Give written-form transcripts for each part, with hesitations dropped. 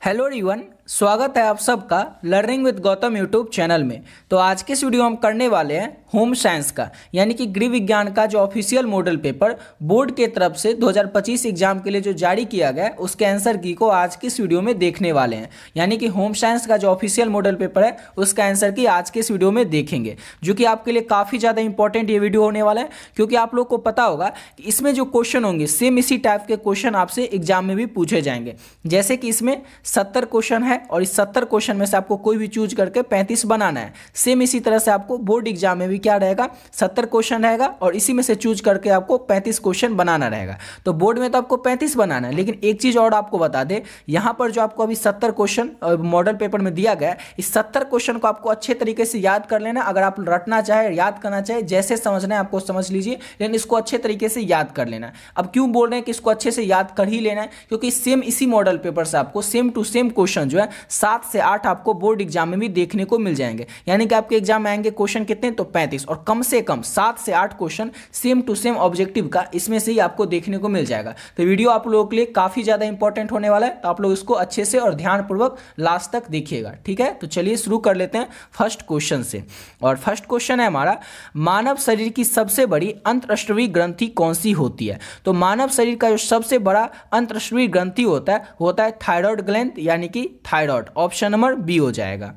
Hello everyone, स्वागत है आप सबका learning with Gautam YouTube channel में। तो आज के इस वीडियो हम करने वाले हैं होम साइंस का यानी कि गृह विज्ञान का जो ऑफिशियल मॉडल पेपर बोर्ड के तरफ से 2025 एग्जाम के लिए जो जारी किया गया है उसके आंसर की को आज की इस वीडियो में देखने वाले हैं। यानी कि होम साइंस का जो ऑफिशियल मॉडल पेपर है उसका आंसर की आज के इस वीडियो में देखेंगे, जो कि आपके लिए काफ़ी ज़्यादा इंपॉर्टेंट ये वीडियो होने वाला है, क्योंकि आप लोग को पता होगा कि इसमें जो क्वेश्चन होंगे सेम इसी टाइप के क्वेश्चन आपसे एग्जाम में भी पूछे जाएंगे। जैसे कि इसमें 70 क्वेश्चन है और इस 70 क्वेश्चन में से आपको कोई भी चूज करके 35 बनाना है। सेम इसी तरह से आपको बोर्ड एग्जाम में भी क्या रहेगा, 70 क्वेश्चन रहेगा और इसी में से चूज करके आपको 35 क्वेश्चन बनाना रहेगा। तो बोर्ड में तो आपको 35 बनाना है, लेकिन एक चीज और आपको बता दें, यहां पर जो आपको अभी 70 क्वेश्चन मॉडल पेपर में दिया गया है, इस 70 क्वेश्चन को आपको अच्छे तरीके से याद कर लेना। अगर आप रटना चाहे, याद करना चाहे, जैसे समझना है आपको समझ लीजिए, लेकिन इसको अच्छे तरीके से याद कर लेना। अब क्यों बोल रहे हैं कि इसको अच्छे से याद कर ही लेना है, क्योंकि सेम इसी मॉडल पेपर से आपको सेम टू सेम क्वेश्चन जो है 7 से 8 आपको बोर्ड एग्जाम में भी देखने को मिल जाएंगे। यानी कि आपके एग्जाम में आएंगे क्वेश्चन कितने, तो 35, और कम से कम 7 से 8 question same to same objective का इसमें से ही आपको देखने को मिल जाएगा। तो वीडियो आप लोगों के लिए काफी ज्यादा इंपॉर्टेंट होने वाला है, तो आप लोग इसको अच्छे से और ध्यानपूर्वक लास्ट तक देखिएगा। ठीक है, तो चलिए शुरू कर लेते हैं फर्स्ट क्वेश्चन से। और फर्स्ट क्वेश्चन है हमारा, मानव शरीर की सबसे बड़ी अंतःस्रावी ग्रंथि कौन सी होती है। तो मानव शरीर का जो सबसे बड़ा अंतःस्रावी ग्रंथि होता है थायराइड ग्लैंड, यानी कि थायराइड। ऑप्शन नंबर बी हो जाएगा।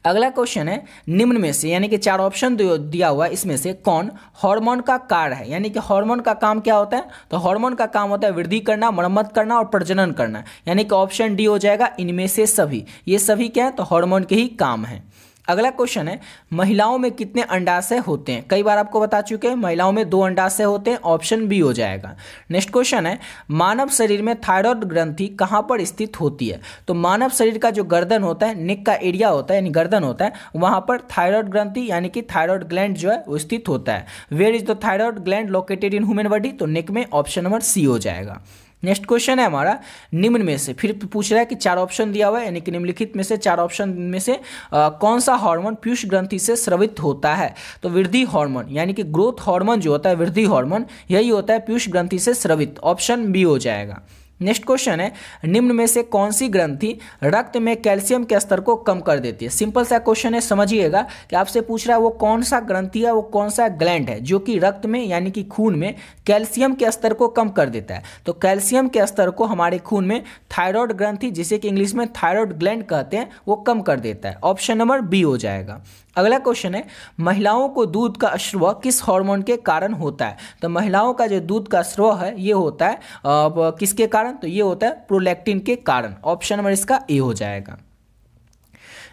अगला क्वेश्चन है, निम्न में से, यानी कि 4 ऑप्शन दिया हुआ है, इसमें से कौन हार्मोन का कार्य है। यानी कि हार्मोन का काम क्या होता है, तो हार्मोन का काम होता है वृद्धि करना, मरम्मत करना और प्रजनन करना। यानी कि ऑप्शन डी हो जाएगा, इनमें से सभी। ये सभी क्या है, तो हार्मोन के ही काम है। अगला क्वेश्चन है, महिलाओं में कितने अंडाशय होते हैं। कई बार आपको बता चुके हैं, महिलाओं में 2 अंडाशय होते हैं। ऑप्शन बी हो जाएगा। नेक्स्ट क्वेश्चन है, मानव शरीर में थायराइड ग्रंथि कहां पर स्थित होती है। तो मानव शरीर का जो गर्दन होता है, नेक का एरिया होता है, यानी गर्दन होता है, वहां पर थायराइड ग्रंथि यानी कि थायराइड ग्लैंड जो है वो स्थित होता है। Where is the thyroid gland located in human body, तो नेक में। ऑप्शन नंबर सी हो जाएगा। नेक्स्ट क्वेश्चन है हमारा, निम्न में से, फिर पूछ रहा है कि 4 ऑप्शन दिया हुआ है, यानी कि निम्नलिखित में से 4 ऑप्शन में से कौन सा हार्मोन पीयूष ग्रंथि से स्रावित होता है। तो वृद्धि हार्मोन यानी कि ग्रोथ हार्मोन जो होता है, वृद्धि हार्मोन, यही होता है पीयूष ग्रंथि से स्रावित। ऑप्शन बी हो जाएगा। नेक्स्ट क्वेश्चन है, निम्न में से कौन सी ग्रंथि रक्त में कैल्शियम के स्तर को कम कर देती है। सिंपल सा क्वेश्चन है, समझिएगा कि आपसे पूछ रहा है वो कौन सा ग्रंथि है, वो कौन सा ग्लैंड है जो कि रक्त में यानी कि खून में कैल्शियम के स्तर को कम कर देता है। तो कैल्शियम के स्तर को हमारे खून में थायराइड ग्रंथि, जिसे कि इंग्लिश में थायराइड ग्लैंड कहते हैं, वो कम कर देता है। ऑप्शन नंबर बी हो जाएगा। अगला क्वेश्चन है, महिलाओं को दूध का स्राव किस हार्मोन के कारण होता है। तो महिलाओं का जो दूध का स्राव है ये होता है किसके कारण, तो ये होता है प्रोलैक्टिन के कारण। ऑप्शन नंबर इसका ए हो जाएगा।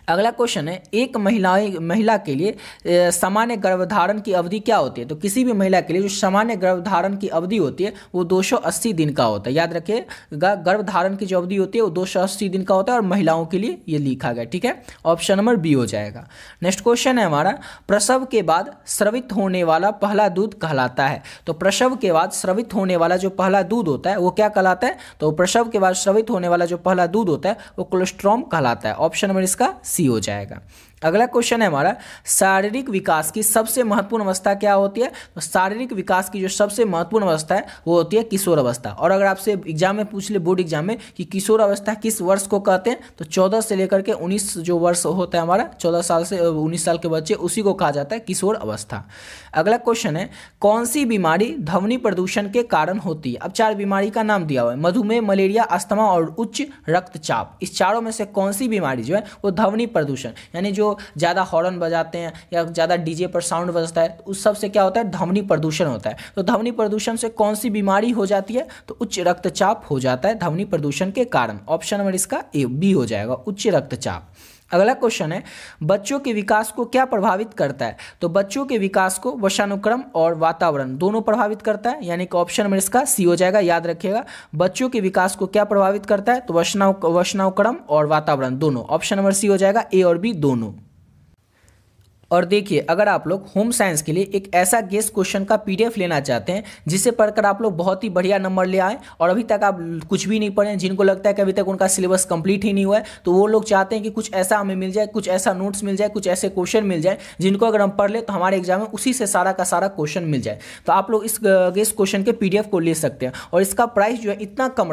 अगला क्वेश्चन है, एक महिला के लिए सामान्य गर्भधारण की अवधि क्या होती है। तो किसी भी महिला के लिए जो सामान्य गर्भधारण की अवधि होती है वो 280 दिन का होता है। याद रखिएगा, गर्भधारण की जो अवधि होती है वो 280 दिन का होता है, और महिलाओं के लिए ये लिखा गया। ठीक है, ऑप्शन नंबर बी हो जाएगा। नेक्स्ट क्वेश्चन है हमारा, प्रसव के बाद स्रावित होने वाला पहला दूध कहलाता है। तो प्रसव के बाद स्रावित होने वाला जो पहला दूध होता है वो क्या कहलाता है, तो प्रसव के बाद स्रावित होने वाला जो पहला दूध होता है वो कोलेस्ट्रॉम कहलाता है। ऑप्शन नंबर इसका सी हो जाएगा। अगला क्वेश्चन है हमारा, शारीरिक विकास की सबसे महत्वपूर्ण अवस्था क्या होती है। तो शारीरिक विकास की जो सबसे महत्वपूर्ण अवस्था है वो होती है किशोर अवस्था। और अगर आपसे एग्जाम में पूछ ले, बोर्ड एग्जाम में, कि किशोर अवस्था किस वर्ष को कहते हैं, तो 14 से लेकर के 19 जो वर्ष होता है हमारा, 14 साल से 19 साल के बच्चे, उसी को कहा जाता है किशोर अवस्था। अगला क्वेश्चन है, कौन सी बीमारी ध्वनि प्रदूषण के कारण होती है। अब 4 बीमारी का नाम दिया हुआ है, मधुमेह, मलेरिया, अस्थमा और उच्च रक्तचाप। इस चारों में से कौन सी बीमारी जो है वो ध्वनि प्रदूषण, यानी जो ज़्यादा हॉर्न बजाते हैं या ज़्यादा डीजे पर साउंड बजता है, उस सब से क्या होता है, ध्वनि प्रदूषण होता है। तो ध्वनि प्रदूषण से कौन सी बीमारी हो जाती है, तो उच्च रक्तचाप हो जाता है ध्वनि प्रदूषण के कारण। ऑप्शन नंबर इसका ए बी हो जाएगा, उच्च रक्तचाप। अगला क्वेश्चन है, बच्चों के विकास को क्या प्रभावित करता है। तो बच्चों के विकास को वंशानुक्रम और वातावरण दोनों प्रभावित करता है, यानी कि ऑप्शन नंबर इसका सी हो जाएगा। याद रखिएगा, बच्चों के विकास को क्या प्रभावित करता है, तो वंशानुक्रम और वातावरण दोनों। ऑप्शन नंबर सी हो जाएगा, ए और बी दोनों। और देखिए, अगर आप लोग होम साइंस के लिए एक ऐसा गेस्ट क्वेश्चन का पीडीएफ लेना चाहते हैं जिसे पढ़कर आप लोग बहुत ही बढ़िया नंबर ले आए, और अभी तक आप कुछ भी नहीं पढ़े, जिनको लगता है कि अभी तक उनका सिलेबस कंप्लीट ही नहीं हुआ है, तो वो लोग चाहते हैं कि कुछ ऐसा हमें मिल जाए, कुछ ऐसा नोट्स मिल जाए, कुछ ऐसे क्वेश्चन मिल जाए जिनको अगर हम पढ़ ले तो हमारे एग्जाम में उसी से सारा का सारा क्वेश्चन मिल जाए। तो आप लोग इस गेस्ट क्वेश्चन के पीडीएफ को ले सकते हैं, और इसका प्राइस जो है इतना कम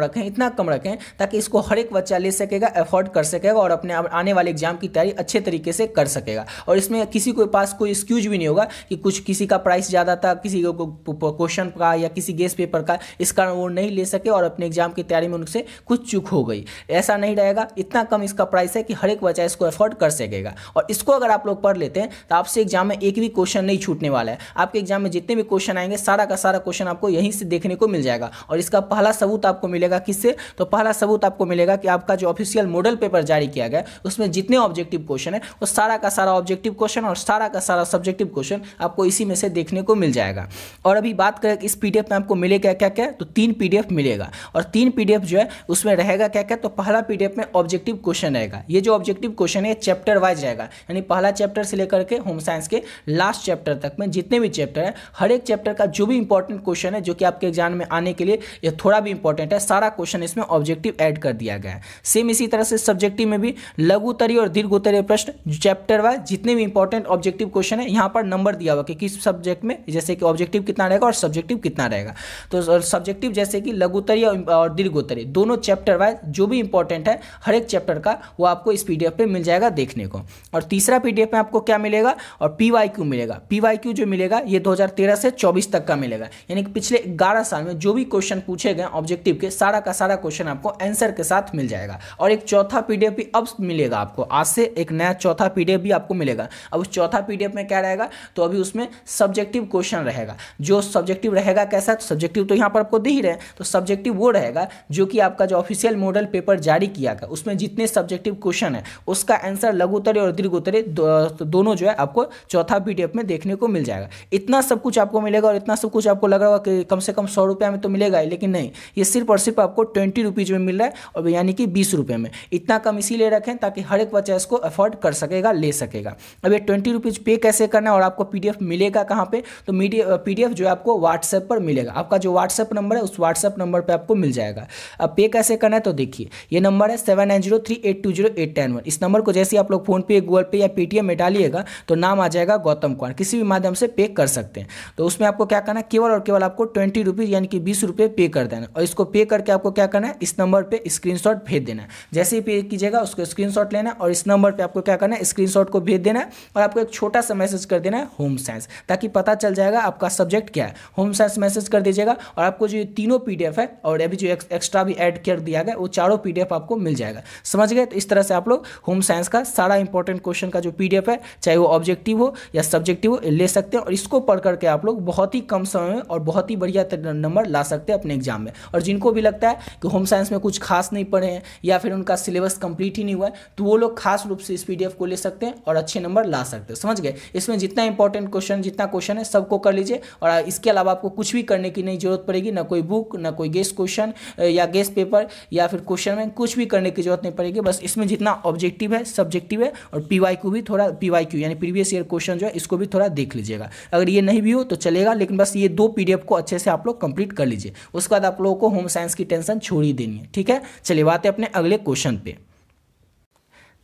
रखें ताकि इसको हर एक बच्चा ले सकेगा, अफोर्ड कर सकेगा और अपने आने वाले एग्जाम की तैयारी अच्छे तरीके से कर सकेगा। और इसमें किसी के पास कोई एक्सक्यूज भी नहीं होगा कि कुछ किसी का प्राइस ज़्यादा था, किसी क्वेश्चन का या किसी गेस्ट पेपर का, इस कारण वो नहीं ले सके और अपने एग्जाम की तैयारी में उनसे कुछ चूक हो गई। ऐसा नहीं रहेगा, इतना कम इसका प्राइस है कि हर एक बच्चा इसको अफोर्ड कर सकेगा। और इसको अगर आप लोग पढ़ लेते हैं तो आपसे एग्जाम में एक भी क्वेश्चन नहीं छूटने वाला है। आपके एग्जाम में जितने भी क्वेश्चन आएंगे सारा का सारा क्वेश्चन आपको यहीं से देखने को मिल जाएगा। और इसका पहला सबूत आपको मिलेगा किससे? तो पहला सबूत आपको मिलेगा कि आपका जो ऑफिशियल मॉडल पेपर जारी किया गया उसमें जितने ऑब्जेक्टिव क्वेश्चन है वो सारा का सारा ऑब्जेक्टिव क्वेश्चन और सारा का सारा सब्जेक्टिव क्वेश्चन आपको इसी में से देखने को मिल जाएगा। और अभी बात करें इस पीडीएफ में आपको मिलेगा क्या क्या, तो 3 पीडीएफ मिलेगा, और 3 पीडीएफ जो है उसमें रहेगा क्या क्या, तो पहला पीडीएफ में ऑब्जेक्टिव क्वेश्चन रहेगा। ये जो ऑब्जेक्टिव क्वेश्चन है चैप्टर वाइज रहेगा, यानी पहला चैप्टर से लेकर के होम साइंस के लास्ट चैप्टर तक में जितने भी चैप्टर है, हर एक चैप्टर का जो भी इंपॉर्टेंट क्वेश्चन है जो कि आपके एग्जाम में आने के लिए ये थोड़ा भी इंपॉर्टेंट है, सारा क्वेश्चन इसमें ऑब्जेक्टिव ऐड कर दिया गया है। सेम इसी तरह से सब्जेक्टिव में भी लघु उत्तरीय और दीर्घ उत्तरीय प्रश्न चैप्टर वाइज जितने भी इंपॉर्टेंट ऑब्जेक्टिव क्वेश्चन है यहाँ पर नंबर दिया हुआ कि किस सब्जेक्ट में, जैसे कि ऑब्जेक्टिव कितना रहेगा और सब्जेक्टिव कितना रहेगा। तो सब्जेक्टिव जैसे कि लघु उत्तरीय और दीर्घ उत्तरीय दोनों चैप्टर वाइज जो भी इंपॉर्टेंट है हर एक चैप्टर का वो आपको इस पीडीएफ पे मिल जाएगा देखने को। और तीसरा पीडीएफ में आपको क्या मिलेगा, और पीवाईक्यू मिलेगा। पीवाईक्यू जो मिलेगा ये 2013 से 24 तक का मिलेगा, यानी कि पिछले 11 साल में जो भी क्वेश्चन पूछे गए ऑब्जेक्टिव के सारा का सारा क्वेश्चन आपको आंसर के साथ मिल जाएगा। और एक चौथा पीडीएफ भी अब मिलेगा आपको, आज से एक नया चौथा पीडीएफ भी आपको मिलेगा। अब उस चौथा पीडीएफ में क्या रहेगा, तो अभी उसमें सब्जेक्टिव क्वेश्चन रहेगा। जो सब्जेक्टिव रहेगा कैसा, तो सब्जेक्टिव तो यहाँ पर आपको दे ही रहे, तो सब्जेक्टिव वो रहेगा जो कि आपका जो ऑफिशियल मॉडल पेपर जारी किया गया उसमें जितने सब्जेक्टिव क्वेश्चन है उसका आंसर लघु उत्तरीय और दीर्घ उत्तरीय दोनों जो है आपको चौथा पीडीएफ में देखने को मिल जाएगा। इतना सब कुछ आपको मिलेगा, और इतना सब कुछ आपको लग रहा होगा कि कम से कम 100 रुपये में तो मिलेगा, लेकिन नहीं, ये सिर्फ और सिर्फ आपको 20 रुपीज़ में मिल रहा है, और यानी कि 20 रुपये में। इतना कम इसीलिए रखें ताकि हर एक बच्चा इसको अफोर्ड कर सकेगा, ले सकेगा। अब ये 20 रुपीज़ पे कैसे करना है और आपको पीडीएफ मिलेगा कहाँ पे, तो पीडीएफ जो है आपको व्हाट्सएप पर मिलेगा। आपका जो व्हाट्सएप नंबर है उस व्हाट्सएप नंबर पर आपको मिल जाएगा। अब पे कैसे करना है, तो देखिए ये नंबर है 7903820891। इस नंबर को जैसे आप लोग फोनपे, गूगल पे या पेटीएम में डालिएगा तो नाम आ जाएगा गौतम कुमार, किसी भी माध्यम से पे कर सकते हैं। तो उसमें आपको क्या करना है, केवल और केवल आपको 20 रुपीज़ यानी कि 20 रुपये पे कर देना, और इसको पे करके आपको क्या करना है, इस नंबर पे स्क्रीनशॉट भेज देना है। जैसे ही पे कीजिएगा उसको स्क्रीनशॉट लेना है, और इस नंबर पे आपको क्या करना है, स्क्रीनशॉट को भेज देना है, और आपको एक छोटा सा मैसेज कर देना है होम साइंस, ताकि पता चल जाएगा आपका सब्जेक्ट क्या है। होम साइंस मैसेज कर दीजिएगा, और आपको जो तीनों पीडीएफ है और अभी जो एक्स्ट्रा भी ऐड कर दिया गया वो चारों पीडीएफ आपको मिल जाएगा। समझ गए? तो इस तरह से आप लोग होम साइंस का सारा इंपॉर्टेंट क्वेश्चन का जो पीडीएफ है, चाहे वो ऑब्जेक्टिव हो या सब्जेक्टिव हो, ले सकते हैं, और इसको पढ़ करके आप लोग बहुत ही कम समय में और बहुत ही बढ़िया नंबर ला सकते हैं अपने एग्जाम में। और जिनको भी लगता है कि होम साइंस में कुछ खास नहीं पढ़े हैं या फिर उनका सिलेबस कंप्लीट ही नहीं हुआ है, तो वो लोग खास रूप से इस पीडीएफ को ले सकते हैं और अच्छे नंबर ला सकते हैं। समझ गए? इसमें जितना इंपॉर्टेंट क्वेश्चन, जितना क्वेश्चन है सबको कर लीजिए, और इसके अलावा आपको कुछ भी करने की नहीं जरूरत पड़ेगी, ना कोई बुक, ना कोई गेस्ट क्वेश्चन या गेस्ट पेपर या फिर क्वेश्चन में कुछ भी करने की जरूरत नहीं पड़ेगी। बस इसमें जितना ऑब्जेक्टिव है, सब्जेक्टिव है, और पीवाईक्यू भी थोड़ा, पीवाईक्यू यानी प्रीवियस ईयर क्वेश्चन जो है इसको भी थोड़ा देख लीजिएगा। अगर ये नहीं भी हो तो चलेगा, लेकिन बस ये 2 पीडीएफ को अच्छे से आप लोग कंप्लीट कर लीजिए, उसके बाद आप लोगों को होम साइंस की टेंशन छोड़ ही देनी है। ठीक है, चलिए बात है अपने अगले क्वेश्चन पे।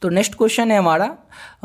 तो नेक्स्ट क्वेश्चन है हमारा,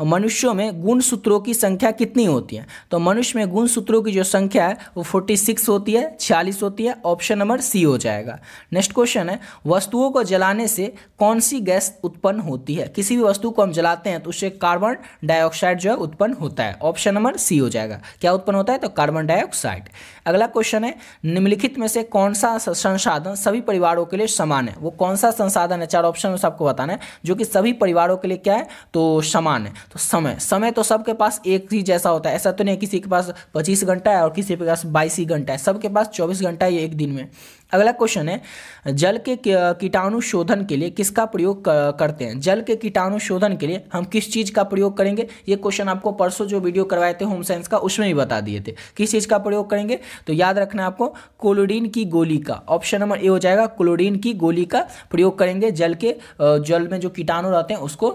मनुष्यों में गुणसूत्रों की संख्या कितनी होती है? तो मनुष्य में गुणसूत्रों की जो संख्या है वो 46 होती है, 46 होती है। ऑप्शन नंबर सी हो जाएगा। नेक्स्ट क्वेश्चन है, वस्तुओं को जलाने से कौन सी गैस उत्पन्न होती है? किसी भी वस्तु को हम जलाते हैं तो उससे कार्बन डाइऑक्साइड जो है उत्पन्न होता है। ऑप्शन नंबर सी हो जाएगा। क्या उत्पन्न होता है? तो कार्बन डाइऑक्साइड। अगला क्वेश्चन है, निम्नलिखित में से कौन सा संसाधन सभी परिवारों के लिए समान है? वो कौन सा संसाधन है? 4 ऑप्शन में आपको बताना है जो कि सभी परिवारों के लिए क्या है, तो समान है। तो समय तो सबके पास एक ही जैसा होता है, ऐसा तो नहीं किसी के पास 25 घंटा है और किसी के पास 22 ही घंटा है, सबके पास 24 घंटा है एक दिन में। अगला क्वेश्चन है, जल के कीटाणु शोधन के लिए किसका प्रयोग करते हैं? जल के कीटाणु शोधन के लिए हम किस चीज़ का प्रयोग करेंगे? ये क्वेश्चन आपको परसों जो वीडियो करवाए थे होम साइंस का उसमें ही बता दिए थे। किस चीज़ का प्रयोग करेंगे? तो याद रखना है आपको, क्लोरीन की गोली का। ऑप्शन नंबर ए हो जाएगा, क्लोरीन की गोली का प्रयोग करेंगे जल में जो कीटाणु रहते हैं उसको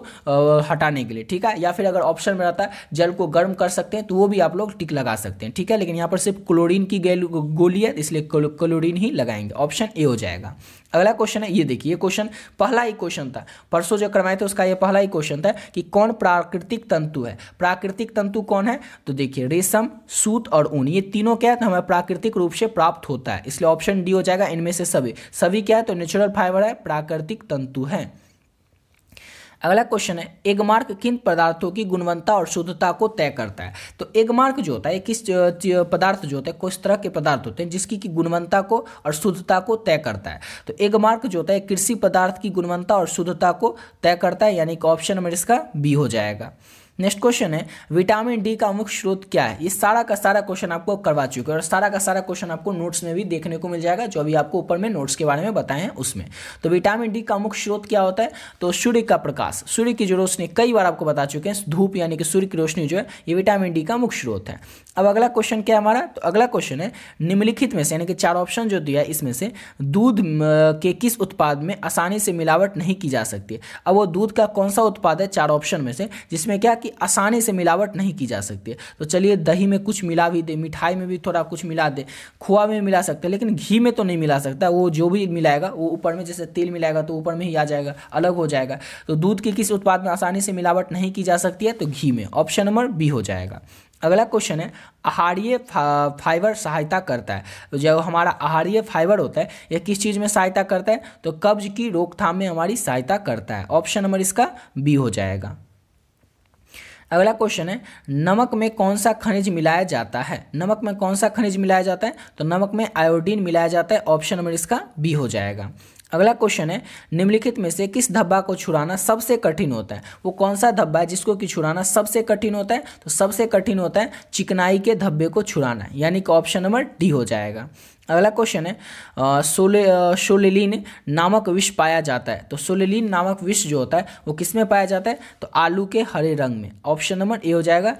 हटाने के लिए, ठीक है। या फिर अगर ऑप्शन में रहता है जल को गर्म कर सकते हैं तो वो भी आप लोग टिक लगा सकते हैं, ठीक है। लेकिन यहाँ पर सिर्फ क्लोरीन की गोली है इसलिए क्लोरीन ही लगाएंगे, ऑप्शन ए हो जाएगा। अगला क्वेश्चन है, ये देखिए, ये क्वेश्चन पहला ही क्वेश्चन था, परसों जो करवाए थे उसका ये पहला ही क्वेश्चन था कि कौन प्राकृतिक तंतु है? प्राकृतिक तंतु कौन है? तो देखिए, रेशम, सूत और ऊन, ये तीनों क्या है तो हमें प्राकृतिक रूप से प्राप्त होता है, इसलिए ऑप्शन डी हो जाएगा। इनमें से सभी क्या है तो नेचुरल फाइबर है, प्राकृतिक तंतु है। अगला क्वेश्चन है, एगमार्क किन पदार्थों की गुणवत्ता और शुद्धता को तय करता है? तो एगमार्क जो होता है किस पदार्थ जो होता है, किस तरह के पदार्थ होते हैं जिसकी की गुणवत्ता को और शुद्धता को तय करता है? तो एगमार्क जो होता है कृषि पदार्थ की गुणवत्ता और शुद्धता को तय करता है, यानी कि ऑप्शन नंबर इसका बी हो जाएगा। नेक्स्ट क्वेश्चन है, विटामिन डी का मुख्य स्रोत क्या है? ये सारा का सारा क्वेश्चन आपको करवा चुके हैं और सारा का सारा क्वेश्चन आपको नोट्स में भी देखने को मिल जाएगा, जो अभी आपको ऊपर में नोट्स के बारे में बताए हैं उसमें। तो विटामिन डी का मुख्य स्रोत क्या होता है? तो सूर्य का प्रकाश, सूर्य की जो रोशनी, कई बार आपको बता चुके हैं, धूप यानी कि सूर्य की रोशनी जो है ये विटामिन डी का मुख्य स्रोत है। अब अगला क्वेश्चन क्या है हमारा? तो अगला क्वेश्चन है, निम्नलिखित में से यानी कि 4 ऑप्शन जो दिया है इसमें से दूध के किस उत्पाद में आसानी से मिलावट नहीं की जा सकती है? अब वो दूध का कौन सा उत्पाद है 4 ऑप्शन में से जिसमें क्या कि आसानी से मिलावट नहीं की जा सकती है? तो चलिए, दही में कुछ मिला भी दे, मिठाई में भी थोड़ा कुछ मिला दे, खोआ में मिला सकते हैं, लेकिन घी में तो नहीं मिला सकता। वो जो भी मिलाएगा वो ऊपर में, जैसे तेल मिलाएगा तो ऊपर में ही आ जाएगा, अलग हो जाएगा। तो दूध के किस उत्पाद में आसानी से मिलावट नहीं की जा सकती है? तो घी में, ऑप्शन नंबर बी हो जाएगा। अगला क्वेश्चन है, आहारीय फाइबर सहायता करता है? तो जो हमारा आहारीय फाइबर होता है यह किस चीज़ में सहायता करता है? तो कब्ज की रोकथाम में हमारी सहायता करता है, ऑप्शन नंबर इसका बी हो जाएगा। अगला क्वेश्चन है, नमक में कौन सा खनिज मिलाया जाता है? नमक में कौन सा खनिज मिलाया जाता है? तो नमक में आयोडीन मिलाया जाता है, ऑप्शन नंबर इसका बी हो जाएगा। अगला क्वेश्चन है, निम्नलिखित में से किस धब्बा को छुड़ाना सबसे कठिन होता है? वो कौन सा धब्बा है जिसको कि छुड़ाना सबसे कठिन होता है? तो सबसे कठिन होता है चिकनाई के धब्बे को छुड़ाना, यानी कि ऑप्शन नंबर डी हो जाएगा। अगला क्वेश्चन है, सोलेलिन नामक विष पाया जाता है? तो सोलेलिन नामक विष जो होता है वो किस में पाया जाता है? तो आलू के हरे रंग में, ऑप्शन नंबर ए हो जाएगा।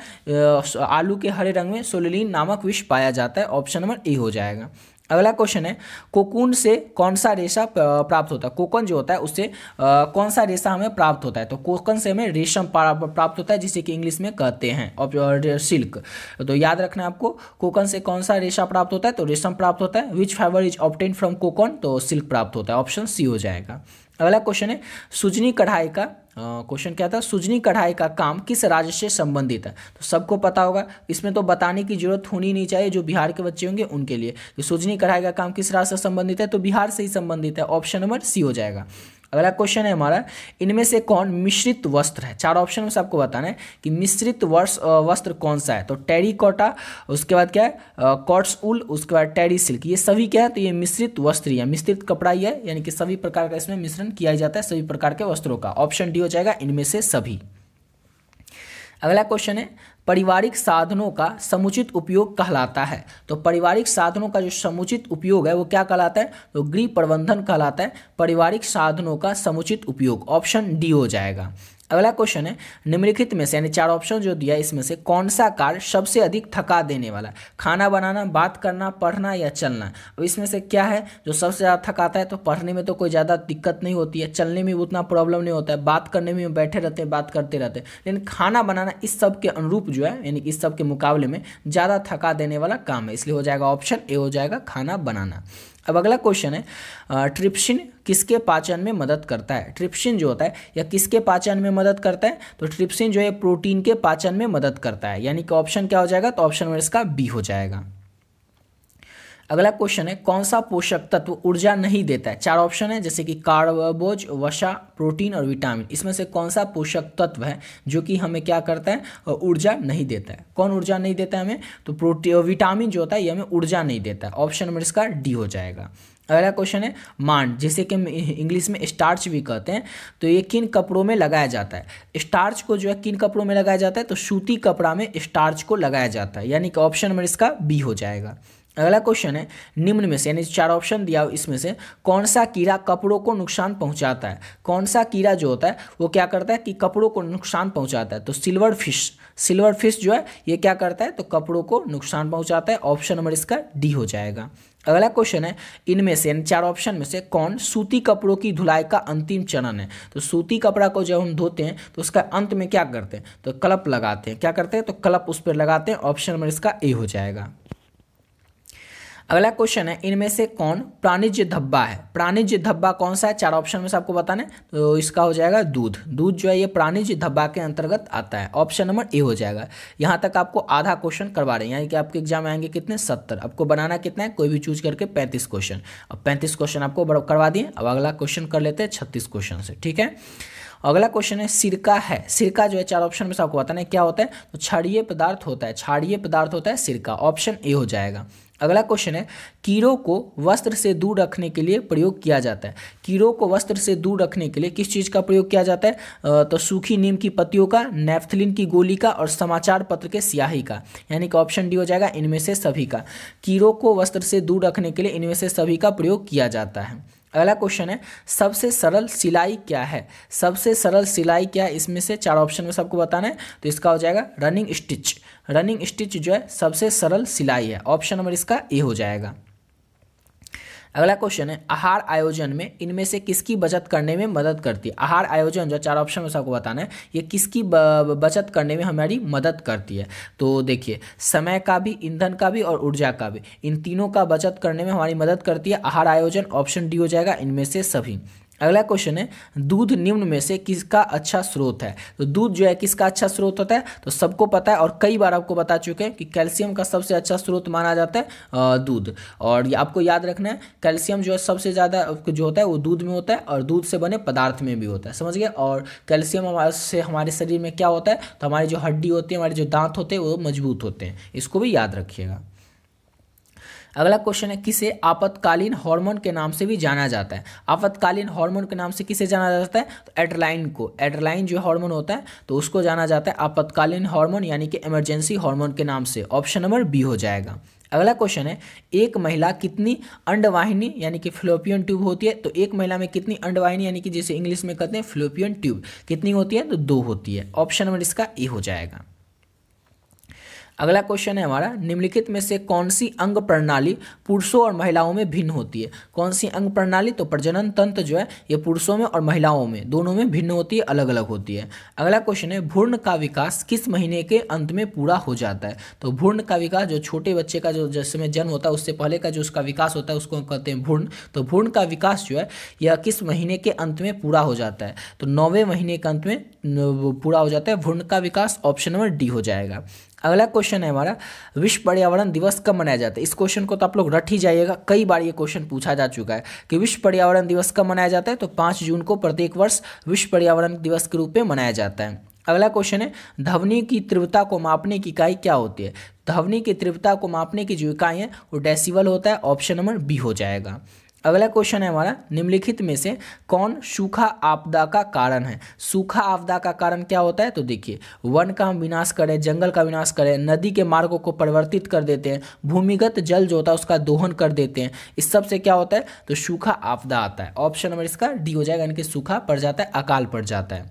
आलू के हरे रंग में सोलेलिन नामक विष पाया जाता है, ऑप्शन नंबर ए हो जाएगा। अगला क्वेश्चन है, कोकून से कौन सा रेशा प्राप्त होता है? कोकन जो होता है उससे कौन सा रेशा हमें प्राप्त होता है? तो कोकन से हमें रेशम प्राप्त होता है, जिसे कि इंग्लिश में कहते हैं और सिल्क। तो याद रखना आपको, कोकन से कौन सा रेशा प्राप्त होता है? तो रेशम प्राप्त होता है। Which fibre is obtain from cocoon? तो सिल्क प्राप्त होता है, ऑप्शन सी हो जाएगा। अगला क्वेश्चन है, सुजनी कढ़ाई का क्वेश्चन क्या था? सुजनी कढ़ाई का काम किस राज्य से संबंधित है? तो सबको पता होगा, इसमें तो बताने की जरूरत होनी नहीं चाहिए, जो बिहार के बच्चे होंगे उनके लिए। तो सुजनी कढ़ाई का काम किस राज्य से संबंधित है? तो बिहार से ही संबंधित है, ऑप्शन नंबर सी हो जाएगा। अगला क्वेश्चन है हमारा, इनमें से कौन मिश्रित वस्त्र है? 4 ऑप्शन में से आपको बताना है कि मिश्रित वस्त्र कौन सा है? तो टेरिकॉटा, उसके बाद क्या है कॉट्स उल, उसके बाद टेरी सिल्क, ये सभी क्या है? तो ये मिश्रित वस्त्र या मिश्रित कपड़ा ही है, यानी कि सभी प्रकार का इसमें मिश्रण किया जाता है सभी प्रकार के वस्त्रों का, ऑप्शन डी हो जाएगा, इनमें से सभी। अगला क्वेश्चन है, पारिवारिक साधनों का समुचित उपयोग कहलाता है? तो पारिवारिक साधनों का जो समुचित उपयोग है वो क्या कहलाता है? तो गृह प्रबंधन कहलाता है, पारिवारिक साधनों का समुचित उपयोग, ऑप्शन डी हो जाएगा। अगला क्वेश्चन है, निम्नलिखित में से यानी 4 ऑप्शन जो दिया है इसमें से कौन सा कार्य सबसे अधिक थका देने वाला है? खाना बनाना, बात करना, पढ़ना या चलना? अब इसमें से क्या है जो सबसे ज़्यादा थकाता है? तो पढ़ने में तो कोई ज़्यादा दिक्कत नहीं होती है, चलने में उतना प्रॉब्लम नहीं होता है, बात करने में बैठे रहते हैं, बात करते रहते हैं, लेकिन खाना बनाना इस सब के अनुरूप जो है, यानी कि इस सब के मुकाबले में ज़्यादा थका देने वाला काम है, इसलिए हो जाएगा ऑप्शन ए हो जाएगा, खाना बनाना। अब अगला क्वेश्चन है, ट्रिप्सिन किसके पाचन में मदद करता है? ट्रिप्सिन जो होता है या किसके पाचन में मदद करता है? तो ट्रिप्सिन जो है प्रोटीन के पाचन में मदद करता है, यानी कि ऑप्शन क्या हो जाएगा? तो ऑप्शन में इसका बी हो जाएगा। अगला क्वेश्चन है, कौन सा पोषक तत्व ऊर्जा नहीं देता है? 4 ऑप्शन है, जैसे कि कार्बोज, वसा, प्रोटीन और विटामिन, इसमें से कौन सा पोषक तत्व है जो कि हमें क्या करता है? ऊर्जा नहीं देता है। कौन ऊर्जा नहीं देता है हमें? तो प्रोटीन, विटामिन जो होता है ये हमें ऊर्जा नहीं देता है, ऑप्शन नंबर इसका डी हो जाएगा। अगला क्वेश्चन है, मांड, जिसे कि इंग्लिश में स्टार्च भी कहते हैं, तो ये किन कपड़ों में लगाया जाता है? स्टार्च को जो है किन कपड़ों में लगाया जाता है? तो सूती कपड़ा में स्टार्च को लगाया जाता है, यानी कि ऑप्शन नंबर इसका बी हो जाएगा। अगला क्वेश्चन है, निम्न में से यानी 4 ऑप्शन दिया इसमें से कौन सा कीड़ा कपड़ों को नुकसान पहुंचाता है। कौन सा कीड़ा जो होता है वो क्या करता है कि कपड़ों को नुकसान पहुंचाता है। तो सिल्वर फिश जो है ये क्या करता है तो कपड़ों को नुकसान पहुंचाता है। ऑप्शन नंबर इसका डी हो जाएगा। अगला क्वेश्चन है, इनमें से यानी 4 ऑप्शन में से कौन सूती कपड़ों की धुलाई का अंतिम चरण है। तो सूती कपड़ा को जब हम धोते हैं तो उसका अंत में क्या करते हैं तो कलप लगाते हैं। क्या करते हैं तो कलप उस पर लगाते हैं। ऑप्शन नंबर इसका ए हो जाएगा। अगला क्वेश्चन है, इनमें से कौन प्राणिज धब्बा है। प्राणिज धब्बा कौन सा है, 4 ऑप्शन में से आपको बताना है। तो इसका हो जाएगा दूध। दूध जो है ये प्राणिज धब्बा के अंतर्गत आता है। ऑप्शन नंबर ए हो जाएगा। यहाँ तक आपको आधा क्वेश्चन करवा रहे हैं, यानी कि आपके एग्जाम में आएंगे कितने 70। आपको बनाना कितना है कोई भी चूज करके 35 क्वेश्चन। अब 35 क्वेश्चन आपको करवा दिए। अब अगला क्वेश्चन कर लेते हैं 36 क्वेश्चन से, ठीक है। अगला क्वेश्चन है, सिरका है। सिरका जो है 4 ऑप्शन में से आपको बताना है क्या होता है तो क्षारीय पदार्थ होता है। क्षारीय पदार्थ होता है सिरका। ऑप्शन ए हो जाएगा। अगला क्वेश्चन है, कीड़ों को वस्त्र से दूर रखने के लिए प्रयोग किया जाता है। कीड़ों को वस्त्र से दूर रखने के लिए किस चीज़ का प्रयोग किया जाता है तो सूखी नीम की पत्तियों का, नेफ्थलीन की गोली का और समाचार पत्र के स्याही का, यानी कि ऑप्शन डी हो जाएगा इनमें से सभी का। कीड़ों को वस्त्र से दूर रखने के लिए इनमें से सभी का प्रयोग किया जाता है। अगला क्वेश्चन है, सबसे सरल सिलाई क्या है। सबसे सरल सिलाई क्या है, इसमें से 4 ऑप्शन में सबको बताना है। तो इसका हो जाएगा रनिंग स्टिच। रनिंग स्टिच जो है सबसे सरल सिलाई है। ऑप्शन नंबर इसका ए हो जाएगा। अगला क्वेश्चन है, आहार आयोजन में इनमें से किसकी बचत करने में मदद करती है। आहार आयोजन जो 4 ऑप्शन में सबको बताना है, ये किसकी बचत करने में हमारी मदद करती है। तो देखिए, समय का भी, ईंधन का भी और ऊर्जा का भी, इन तीनों का बचत करने में हमारी मदद करती है आहार आयोजन। ऑप्शन डी हो जाएगा इनमें से सभी। अगला क्वेश्चन है, दूध निम्न में से किसका अच्छा स्रोत है। तो दूध जो है किसका अच्छा स्रोत होता है तो सबको पता है और कई बार आपको बता चुके हैं कि कैल्शियम का सबसे अच्छा स्रोत माना जाता है दूध। और ये आपको याद रखना है, कैल्शियम जो है सबसे ज़्यादा जो होता है वो दूध में होता है और दूध से बने पदार्थ में भी होता है, समझ गए। और कैल्शियम से हमारे शरीर में क्या होता है तो हमारी जो हड्डी होती है, हमारे जो दांत होते हैं वो मजबूत होते हैं। इसको भी याद रखिएगा। अगला क्वेश्चन है, किसे आपातकालीन हार्मोन के नाम से भी जाना जाता है। आपातकालीन हार्मोन के नाम से किसे जाना जाता है तो एड्रेनालिन को। एड्रेनालिन जो हार्मोन होता है तो उसको जाना जाता है आपातकालीन हार्मोन, यानी कि इमरजेंसी हार्मोन के नाम से। ऑप्शन नंबर बी हो जाएगा। अगला क्वेश्चन है, एक महिला कितनी अंडवाहिनी यानी कि फ्लोपियन ट्यूब होती है। तो एक महिला में कितनी अंडवाहिनी यानी कि जिसे इंग्लिश में कहते हैं फ्लोपियन ट्यूब कितनी होती है तो 2 होती है। ऑप्शन नंबर इसका ए हो जाएगा। अगला क्वेश्चन है हमारा, निम्नलिखित में से कौन सी अंग प्रणाली पुरुषों और महिलाओं में भिन्न होती है। कौन सी अंग प्रणाली तो प्रजनन तंत्र जो है ये पुरुषों में और महिलाओं में दोनों में भिन्न होती है, अलग अलग होती है। अगला क्वेश्चन है, भ्रूण का विकास किस महीने के अंत में पूरा हो जाता है। तो भ्रूण का विकास जो छोटे बच्चे का जो जिस समय जन्म होता है उससे पहले का जो उसका विकास होता है उसको कहते हैं भ्रूण। तो भ्रूण का विकास जो है यह किस महीने के अंत में पूरा हो जाता है तो 9वें महीने के अंत में पूरा हो जाता है भ्रूण का विकास। ऑप्शन नंबर डी हो जाएगा। अगला क्वेश्चन है हमारा, विश्व पर्यावरण दिवस कब मनाया जाता है। इस क्वेश्चन को तो आप लोग रट ही जाइएगा, कई बार ये क्वेश्चन पूछा जा चुका है कि विश्व पर्यावरण दिवस कब मनाया जाता है। तो 5 जून को प्रत्येक वर्ष विश्व पर्यावरण दिवस के रूप में मनाया जाता है। अगला क्वेश्चन है, ध्वनि की तीव्रता को मापने की इकाई क्या होती है। ध्वनि की तीव्रता को मापने की जो इकाई है वो डेसिबल होता है। ऑप्शन नंबर बी हो जाएगा। अगला क्वेश्चन है हमारा, निम्नलिखित में से कौन सूखा आपदा का कारण है। सूखा आपदा का कारण क्या होता है तो देखिए, वन का हम विनाश करें, जंगल का विनाश करें, नदी के मार्गों को परिवर्तित कर देते हैं, भूमिगत जल जो होता है उसका दोहन कर देते हैं, इस सब से क्या होता है तो सूखा आपदा आता है। ऑप्शन नंबर इसका डी हो जाएगा, यानी कि सूखा पड़ जाता है, अकाल पड़ जाता है।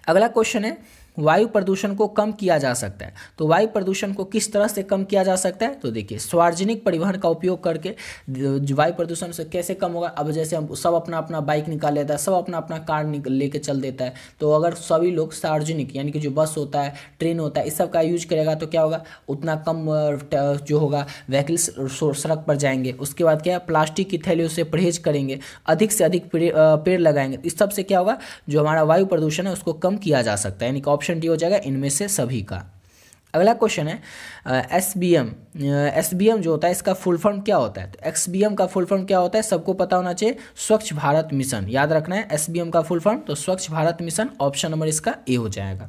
अगला क्वेश्चन है, वायु प्रदूषण को कम किया जा सकता है। तो वायु प्रदूषण को किस तरह से कम किया जा सकता है तो देखिए, सार्वजनिक परिवहन का उपयोग करके वायु प्रदूषण से कैसे कम होगा। अब जैसे हम सब अपना अपना बाइक निकाल लेता है, सब अपना अपना कार लेके चल देता है, तो अगर सभी लोग सार्वजनिक यानी कि जो बस होता है, ट्रेन होता है, इस सब का यूज करेगा तो क्या होगा, उतना कम जो होगा व्हीकल्स सड़क पर जाएंगे। उसके बाद क्या है, प्लास्टिक की थैलियों से परहेज करेंगे, अधिक से अधिक पेड़ लगाएंगे। इस सब से क्या होगा, जो हमारा वायु प्रदूषण है उसको कम किया जा सकता है, यानी कि ऑप्शन डी हो जाएगा इनमें से सभी का। अगला क्वेश्चन है, एसबीएम जो होता है इसका फुल फॉर्म क्या होता है। तो एक्सबीएम का फुल फॉर्म क्या होता है सबको पता होना चाहिए, स्वच्छ भारत मिशन। याद रखना है एसबीएम का फुल फॉर्म तो स्वच्छ भारत मिशन। ऑप्शन नंबर इसका ए हो जाएगा।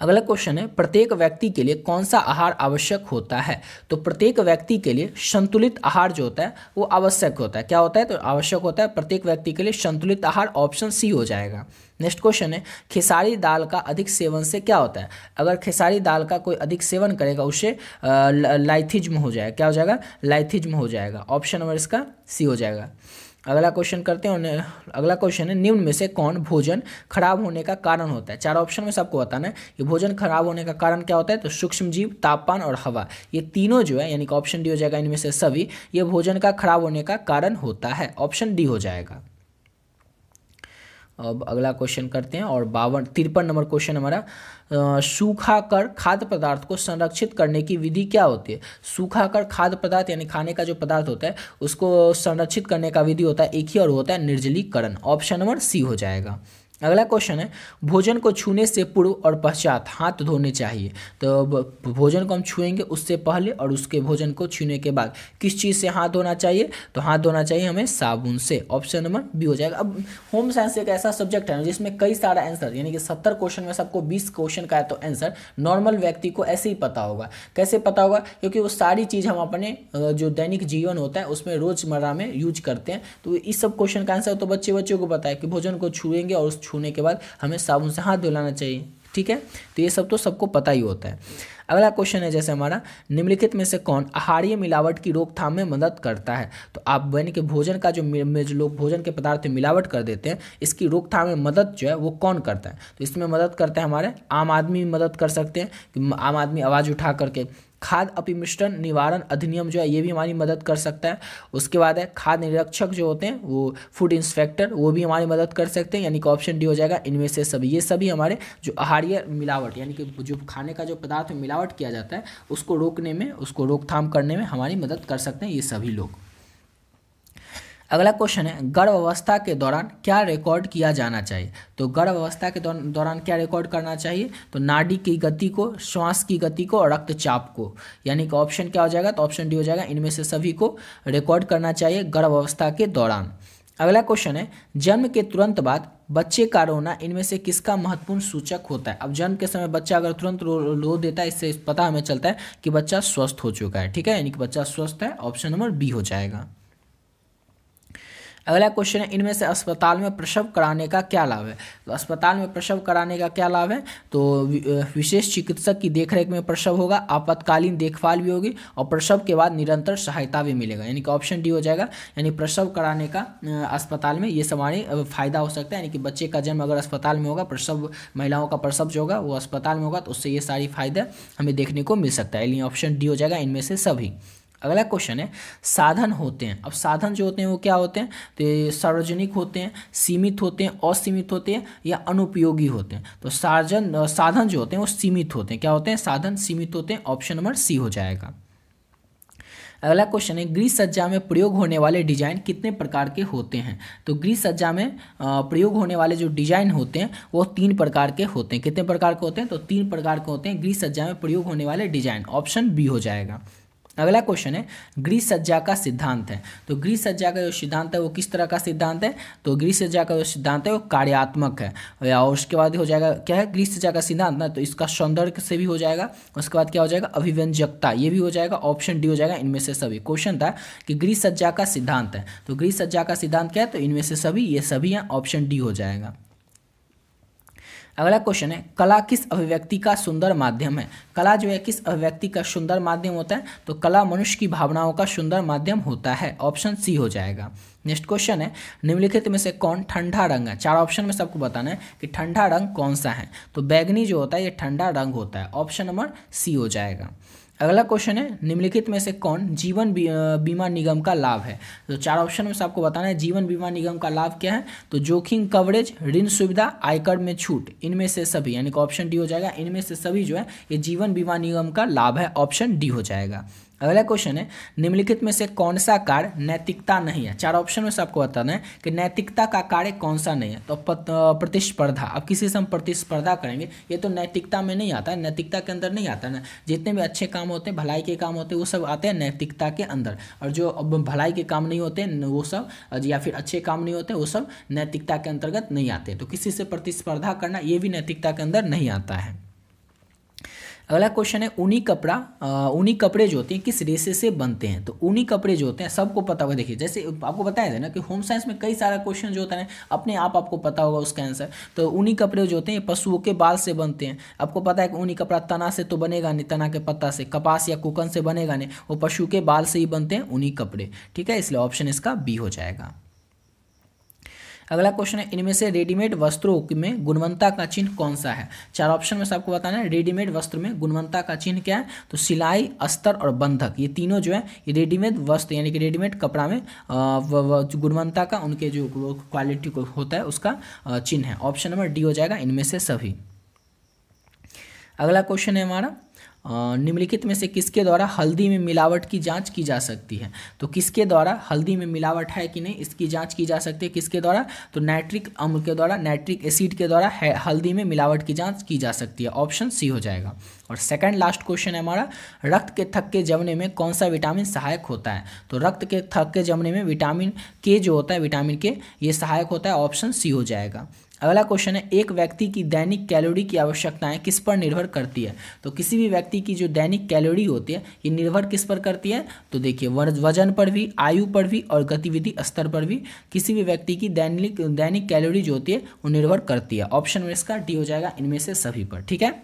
अगला क्वेश्चन है, प्रत्येक व्यक्ति के लिए कौन सा आहार आवश्यक होता है? तो प्रत्येक व्यक्ति के लिए संतुलित आहार जो होता है वो आवश्यक होता है। क्या होता है? तो आवश्यक होता है प्रत्येक व्यक्ति के लिए संतुलित आहार, ऑप्शन सी हो जाएगा। नेक्स्ट क्वेश्चन है, खेसारी दाल का अधिक सेवन से क्या होता है? अगर खेसारी दाल का कोई अधिक सेवन करेगा उससे लाइथिज्म हो जाएगा। क्या हो जाएगा? लाइथिज्म हो जाएगा। ऑप्शन नंबर इसका सी हो जाएगा। अगला क्वेश्चन करते हैं। अगला क्वेश्चन है, निम्न में से कौन भोजन खराब होने का कारण होता है? 4 ऑप्शन में सबको बताना है कि भोजन खराब होने का कारण क्या होता है। तो सूक्ष्म जीव, तापमान और हवा, ये तीनों जो है यानी कि ऑप्शन डी हो जाएगा। इनमें से सभी ये भोजन का खराब होने का कारण होता है। ऑप्शन डी हो जाएगा। अब अगला क्वेश्चन करते हैं और 53 नंबर क्वेश्चन हमारा, सूखा कर खाद्य पदार्थ को संरक्षित करने की विधि क्या होती है? सूखा कर खाद्य पदार्थ यानी खाने का जो पदार्थ होता है उसको संरक्षित करने का विधि होता है एक ही, और होता है निर्जलीकरण। ऑप्शन नंबर सी हो जाएगा। अगला क्वेश्चन है, भोजन को छूने से पूर्व और पश्चात हाथ धोने चाहिए। तो भोजन को हम छुएंगे उससे पहले और उसके भोजन को छूने के बाद किस चीज़ से हाथ धोना चाहिए? तो हाथ धोना चाहिए हमें साबुन से। ऑप्शन नंबर बी हो जाएगा। अब होम साइंस एक ऐसा सब्जेक्ट है जिसमें कई सारा आंसर, यानी कि 70 क्वेश्चन में सबको 20 क्वेश्चन का है तो आंसर नॉर्मल व्यक्ति को ऐसे ही पता होगा। कैसे पता होगा? क्योंकि वो सारी चीज़ हम अपने जो दैनिक जीवन होता है उसमें रोजमर्रा में यूज करते हैं। तो इस सब क्वेश्चन का आंसर तो बच्चों को पता है कि भोजन को छुएंगे और उस छूने के बाद हमें साबुन से हाथ धुलाना चाहिए। ठीक है, तो ये सब तो सबको पता ही होता है। अगला क्वेश्चन है जैसे हमारा, निम्नलिखित में से कौन आहारीय मिलावट की रोकथाम में मदद करता है? तो आप यानी कि भोजन का जो लोग भोजन के पदार्थ में मिलावट कर देते हैं, इसकी रोकथाम में मदद जो है वो कौन करता है? तो इसमें मदद करता है हमारे आम आदमी मदद कर सकते हैं कि आम आदमी आवाज़ उठा करके। खाद्य अपमिश्रण निवारण अधिनियम जो है ये भी हमारी मदद कर सकता है। उसके बाद है खाद्य निरीक्षक जो होते हैं वो फूड इंस्पेक्टर, वो भी हमारी मदद कर सकते हैं, यानी कि ऑप्शन डी हो जाएगा। इनमें से सभी, ये सभी हमारे जो आहारीय मिलावट यानी कि जो खाने का जो पदार्थ में मिलावट किया जाता है उसको रोकने में, उसको रोकथाम करने में हमारी मदद कर सकते हैं ये सभी लोग। अगला क्वेश्चन है, गर्भावस्था के दौरान क्या रिकॉर्ड किया जाना चाहिए? तो गर्भावस्था के दौरान क्या रिकॉर्ड करना चाहिए? तो नाड़ी की गति को, श्वास की गति को और रक्तचाप को, यानी कि ऑप्शन क्या हो जाएगा? तो ऑप्शन डी हो जाएगा। इनमें से सभी को रिकॉर्ड करना चाहिए गर्भावस्था के दौरान। अगला क्वेश्चन है, जन्म के तुरंत बाद बच्चे का रोना इनमें से किसका महत्वपूर्ण सूचक होता है? अब जन्म के समय बच्चा अगर तुरंत रो देता है, इससे पता हमें चलता है कि बच्चा स्वस्थ हो चुका है। ठीक है, यानी कि बच्चा स्वस्थ है। ऑप्शन नंबर बी हो जाएगा। अगला क्वेश्चन है, इनमें से अस्पताल में प्रसव कराने का क्या लाभ है? तो अस्पताल में प्रसव कराने का क्या लाभ है? तो विशेष चिकित्सक की देखरेख में प्रसव होगा, आपातकालीन देखभाल भी होगी और प्रसव के बाद निरंतर सहायता भी मिलेगा, यानी कि ऑप्शन डी हो जाएगा। यानी प्रसव कराने का अस्पताल में ये हमारे फायदा हो सकता है, यानी कि बच्चे का जन्म अगर अस्पताल में होगा, प्रसव महिलाओं का प्रसव जो होगा वो अस्पताल में होगा, तो उससे ये सारी फायदा हमें देखने को मिल सकता है। यानी ऑप्शन डी हो जाएगा इनमें से सभी। अगला क्वेश्चन है, साधन होते हैं। अब साधन जो होते हैं वो क्या होते हैं? तो ये सार्वजनिक होते हैं, सीमित होते हैं, असीमित होते हैं या अनुपयोगी होते हैं। तो साधन जो होते हैं वो सीमित होते हैं। क्या होते हैं? साधन सीमित होते हैं। ऑप्शन नंबर सी हो जाएगा। अगला क्वेश्चन है, गृह सज्जा में प्रयोग होने वाले डिजाइन कितने प्रकार के होते हैं? तो गृह सज्जा में प्रयोग होने वाले जो डिजाइन होते हैं वो 3 प्रकार के होते हैं। कितने प्रकार के होते हैं? तो 3 प्रकार के होते हैं गृह सज्जा में प्रयोग होने वाले डिजाइन। ऑप्शन बी हो जाएगा। अगला क्वेश्चन है, गृह सज्जा का सिद्धांत है। तो गृह सज्जा का जो सिद्धांत है वो किस तरह का सिद्धांत है? तो गृह सज्जा का जो सिद्धांत है वो कार्यात्मक है। और उसके बाद हो जाएगा क्या है गृह सज्जा का सिद्धांत ना, तो इसका सौंदर्य से भी हो जाएगा। उसके बाद क्या हो जाएगा? अभिव्यंजकता, ये भी हो जाएगा। ऑप्शन डी हो जाएगा इनमें से सभी। क्वेश्चन था कि गृह सज्जा का सिद्धांत है, तो गृह सज्जा का सिद्धांत क्या है? तो इनमें से सभी, ये सभी हैं। ऑप्शन डी हो जाएगा। अगला क्वेश्चन है, कला किस अभिव्यक्ति का सुंदर माध्यम है? कला जो है किस अभिव्यक्ति का सुंदर माध्यम होता है? तो कला मनुष्य की भावनाओं का सुंदर माध्यम होता है। ऑप्शन सी हो जाएगा। नेक्स्ट क्वेश्चन है, निम्नलिखित में से कौन ठंडा रंग है? 4 ऑप्शन में सबको बताना है कि ठंडा रंग कौन सा है। तो बैगनी जो होता है ये ठंडा रंग होता है। ऑप्शन नंबर सी हो जाएगा। अगला क्वेश्चन है, निम्नलिखित में से कौन जीवन बीमा निगम का लाभ है? तो 4 ऑप्शन में से आपको बताना है जीवन बीमा निगम का लाभ क्या है। तो जोखिम कवरेज, ऋण सुविधा, आयकर में छूट, इनमें से सभी, यानी कि ऑप्शन डी हो जाएगा। इनमें से सभी जो है ये जीवन बीमा निगम का लाभ है। ऑप्शन डी हो जाएगा। अगला क्वेश्चन है, निम्नलिखित में से कौन सा कार्य नैतिकता नहीं है? 4 ऑप्शन में से आपको बताना है कि नैतिकता का कार्य कौन सा नहीं है। तो प्रतिस्पर्धा, अब किसी से हम प्रतिस्पर्धा करेंगे, ये तो नैतिकता में नहीं आता है, नैतिकता के अंदर नहीं आता है ना। जितने भी अच्छे काम होते हैं, भलाई के काम होते हैं, वो सब आते हैं नैतिकता के अंदर, और जो अब भलाई के काम नहीं होते वो सब, या फिर अच्छे काम नहीं होते वो सब नैतिकता के अंतर्गत नहीं आते। तो किसी से प्रतिस्पर्धा करना ये भी नैतिकता के अंदर नहीं आता है। अगला क्वेश्चन है ऊनी कपड़े जो होते हैं किस रेशे से बनते हैं। तो ऊनी कपड़े जो होते हैं सबको पता होगा, देखिए जैसे आपको बताया था ना कि होम साइंस में कई सारा क्वेश्चन जो होता है अपने आप आपको पता होगा उसका आंसर। तो ऊनी कपड़े जो होते हैं पशुओं के बाल से बनते हैं। आपको पता है कि ऊनी कपड़ा तना से तो बनेगा नहीं, तना के पत्ता से, कपास या कुकन से बनेगा नहीं, वो पशु के बाल से ही बनते हैं ऊनी कपड़े। ठीक है, इसलिए ऑप्शन इसका बी हो जाएगा। अगला क्वेश्चन है इनमें से रेडीमेड वस्त्रों में गुणवत्ता का चिन्ह कौन सा है। चार ऑप्शन में से आपको बताना है रेडीमेड वस्त्र में गुणवत्ता का चिन्ह क्या है। तो सिलाई, अस्तर और बंधक, ये तीनों जो है ये रेडीमेड वस्त्र यानी कि रेडीमेड कपड़ा में गुणवत्ता का उनके जो क्वालिटी को होता है उसका चिन्ह है। ऑप्शन नंबर डी हो जाएगा इनमें से सभी। अगला क्वेश्चन है हमारा निम्नलिखित में से किसके द्वारा हल्दी में मिलावट की जांच की जा सकती है। तो किसके द्वारा हल्दी में मिलावट है कि नहीं इसकी जांच की जा सकती है, किसके द्वारा। तो नाइट्रिक अम्ल के द्वारा, नाइट्रिक एसिड के द्वारा हल्दी में मिलावट की जांच की जा सकती है। ऑप्शन सी हो जाएगा। और सेकंड लास्ट क्वेश्चन है हमारा रक्त के थक्के जमने में कौन सा विटामिन सहायक होता है। तो रक्त के थक्के जमने में विटामिन के जो होता है, विटामिन के, ये सहायक होता है। ऑप्शन सी हो जाएगा। अगला क्वेश्चन है एक व्यक्ति की दैनिक कैलोरी की आवश्यकताएं किस पर निर्भर करती है। तो किसी भी व्यक्ति की जो दैनिक कैलोरी होती है ये निर्भर किस पर करती है। तो देखिए वजन पर भी, आयु पर भी और गतिविधि स्तर पर भी किसी भी व्यक्ति की दैनिक कैलोरी जो होती है वो निर्भर करती है। ऑप्शन में इसका डी हो जाएगा इनमें से सभी पर। ठीक है,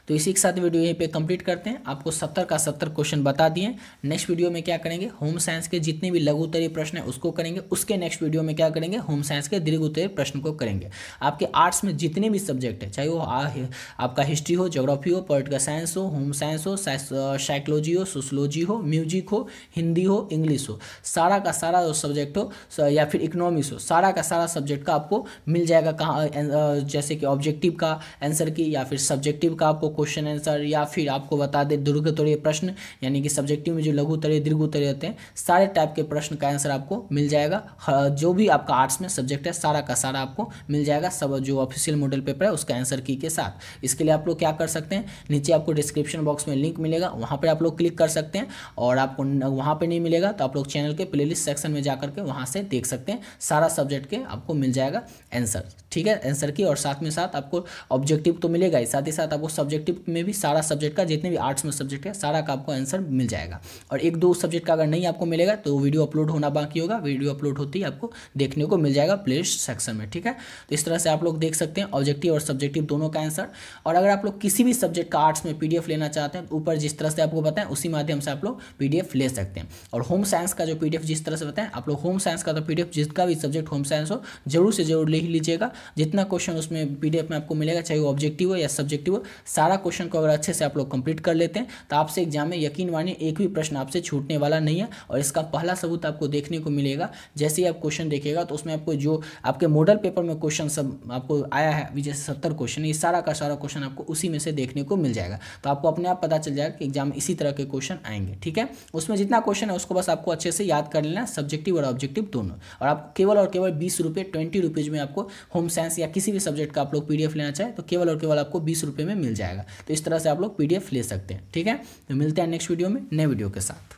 तो इसी के साथ वीडियो यहीं पे कंप्लीट करते हैं। आपको 70 का 70 क्वेश्चन बता दिए। नेक्स्ट वीडियो में क्या करेंगे, होम साइंस के जितने भी लघु उत्तरीय प्रश्न है उसको करेंगे। उसके नेक्स्ट वीडियो में क्या करेंगे, होम साइंस के दीर्घ उत्तरीय प्रश्न को करेंगे। आपके आर्ट्स में जितने भी सब्जेक्ट है, चाहे वो आपका हिस्ट्री हो, ज्योग्राफी हो, पॉलिटिकल साइंस हो, होम साइंस हो, साइकोलॉजी हो, सोशलॉजी हो, म्यूजिक हो, हिंदी हो, इंग्लिश हो, सारा का सारा सब्जेक्ट हो या फिर इकोनॉमिक्स हो, सारा का सारा सब्जेक्ट का आपको मिल जाएगा। कहाँ जैसे कि ऑब्जेक्टिव का आंसर की या फिर सब्जेक्टिव का आपको क्वेश्चन आंसर, या फिर आपको बता दे दीर्घ उत्तरीय प्रश्न यानी कि सब्जेक्टिव में जो लघु उत्तरीय दीर्घ उत्तरीय होते हैं सारे टाइप के प्रश्न का आंसर आपको मिल जाएगा। जो भी आपका आर्ट्स में सब्जेक्ट है सारा का सारा आपको मिल जाएगा, सब जो ऑफिशियल मॉडल पेपर है उसका आंसर की के साथ। इसके लिए आप लोग क्या कर सकते हैं, नीचे आपको डिस्क्रिप्शन बॉक्स में लिंक मिलेगा, वहाँ पर आप लोग क्लिक कर सकते हैं। और आपको वहाँ पर नहीं मिलेगा तो आप लोग चैनल के प्लेलिस्ट सेक्शन में जाकर के वहाँ से देख सकते हैं। सारा सब्जेक्ट के आपको मिल जाएगा आंसर। ठीक है, आंसर की, और साथ में साथ आपको ऑब्जेक्टिव तो मिलेगा ही, साथ ही साथ आपको सब्जेक्टिव में भी सारा सब्जेक्ट का जितने भी आर्ट्स में सब्जेक्ट है सारा का आपको आंसर मिल जाएगा। और एक दो सब्जेक्ट का अगर नहीं आपको मिलेगा तो वीडियो अपलोड होना बाकी होगा, वीडियो अपलोड होती ही आपको देखने को मिल जाएगा प्लेलिस्ट सेक्शन में। ठीक है, तो इस तरह से आप लोग देख सकते हैं ऑब्जेक्टिव और सब्जेक्टिव दोनों का आंसर। और अगर आप लोग किसी भी सब्जेक्ट का आर्ट्स में पीडीएफ लेना चाहते हैं तो ऊपर जिस तरह से आपको बताएं उसी माध्यम से आप लोग पीडीएफ ले सकते हैं। और होम साइंस का जो पीडीएफ जिस तरह से बताएं आप लोग होम साइंस का तो पीडीएफ जिसका भी सब्जेक्ट होम साइंस हो जरूर से जरूर ले ही लीजिएगा। जितना क्वेश्चन उसमें पीडीएफ में आपको मिलेगा, चाहे वो ऑब्जेक्टिव हो या सब्जेक्टिव हो, सारा क्वेश्चन को अगर अच्छे से आप लोग कंप्लीट कर लेते हैं तो आपसे एग्जाम में यकीन मानिए एक भी प्रश्न आपसे छूटने वाला नहीं है। और इसका पहला सबूत आपको देखने को मिलेगा, जैसे ही आप क्वेश्चन देखिएगा तो उसमें आपको जो आपके मॉडल पेपर में क्वेश्चन सब आपको आया है, जैसे 70 क्वेश्चन, ये सारा का सारा क्वेश्चन आपको उसी में से देखने को मिल जाएगा। तो आपको अपने आप पता चल जाएगा कि एग्जाम में इसी तरह के क्वेश्चन आएंगे। ठीक है, उसमें जितना क्वेश्चन है उसको बस आपको अच्छे से याद कर लेना, सब्जेक्टिव और ऑब्जेक्टिव दोनों। और आपको केवल और केवल 20 रुपये 20 रुपीज़ में आपको होम साइंस या किसी भी सब्जेक्ट का आप लोग पीडीएफ लेना चाहे तो केवल और केवल आपको 20 रुपये में मिल जाएगा। तो इस तरह से आप लोग पीडीएफ ले सकते हैं। ठीक है, तो मिलते हैं नेक्स्ट वीडियो में नए वीडियो के साथ।